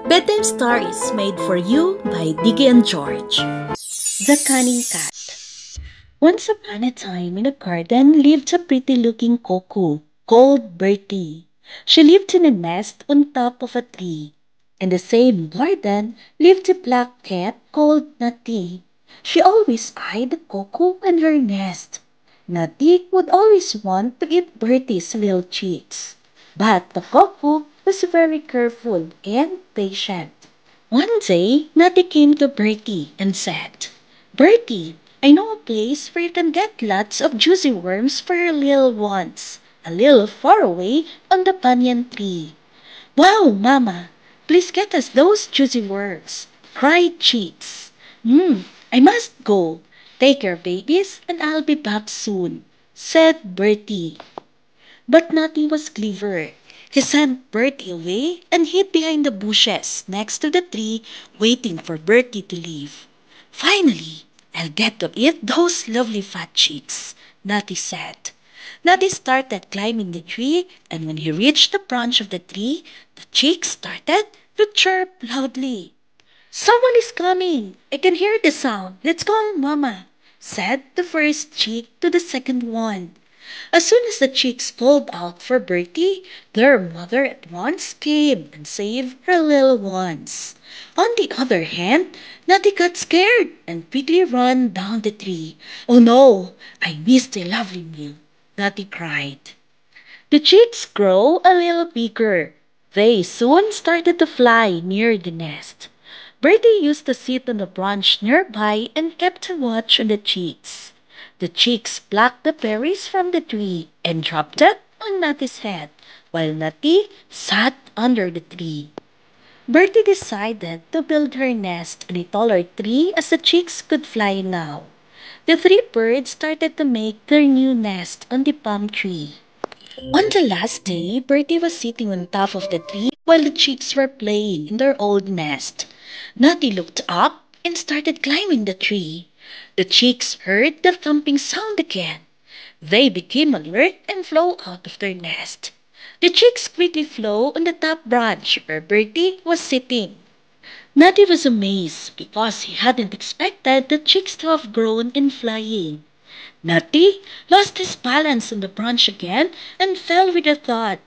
Bedtime Stories made for you by Diggy and George. The Cunning Cat. Once upon a time in a garden lived a pretty-looking cuckoo called Bertie. She lived in a nest on top of a tree. In the same garden lived a black cat called Natty. She always eyed the cuckoo and her nest. Natty would always want to eat Bertie's little chicks. But the cuckoo was very careful and patient. One day, Natty came to Bertie and said, "Bertie, I know a place where you can get lots of juicy worms for your little ones, a little far away on the banyan tree." "Wow, Mama! Please get us those juicy worms!" cried Cheeks. I must go. Take your babies and I'll be back soon," said Bertie. But Natty was clever. He sent Bertie away and hid behind the bushes next to the tree, waiting for Bertie to leave. "Finally, I'll get to eat those lovely fat chicks," Natty said. Natty started climbing the tree, and when he reached the branch of the tree, the chicks started to chirp loudly. "Someone is coming! I can hear the sound. Let's go, Mama," said the first chick to the second one. As soon as the chicks called out for Bertie, their mother at once came and saved her little ones. On the other hand, Natty got scared and quickly ran down the tree. "Oh no, I missed a lovely meal," Natty cried. The chicks grow a little bigger. They soon started to fly near the nest. Bertie used to sit on a branch nearby and kept a watch on the chicks. The chicks plucked the berries from the tree and dropped them on Natty's head, while Natty sat under the tree. Bertie decided to build her nest on a taller tree as the chicks could fly now. The three birds started to make their new nest on the palm tree. On the last day, Bertie was sitting on top of the tree while the chicks were playing in their old nest. Natty looked up and started climbing the tree. The chicks heard the thumping sound again. They became alert and flew out of their nest. The chicks quickly flew on the top branch where Bertie was sitting. Natty was amazed because he hadn't expected the chicks to have grown in flying. Natty lost his balance on the branch again and fell with a thud.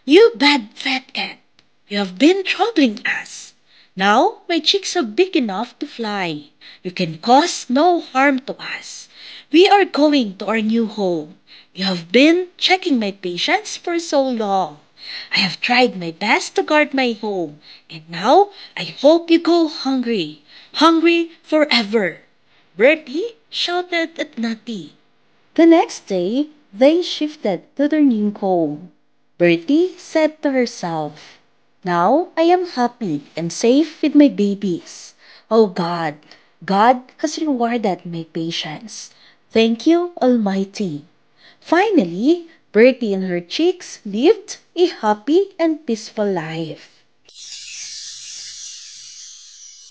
"You bad fat cat! You have been troubling us. Now my chicks are big enough to fly. You can cause no harm to us. We are going to our new home. You have been checking my patience for so long. I have tried my best to guard my home, and now I hope you go hungry. Hungry forever," Bertie shouted at Natty. The next day, they shifted to their new home. Bertie said to herself, "Now I am happy and safe with my babies. Oh God, God has rewarded my patience. Thank you, Almighty." Finally, Bertie and her chicks lived a happy and peaceful life.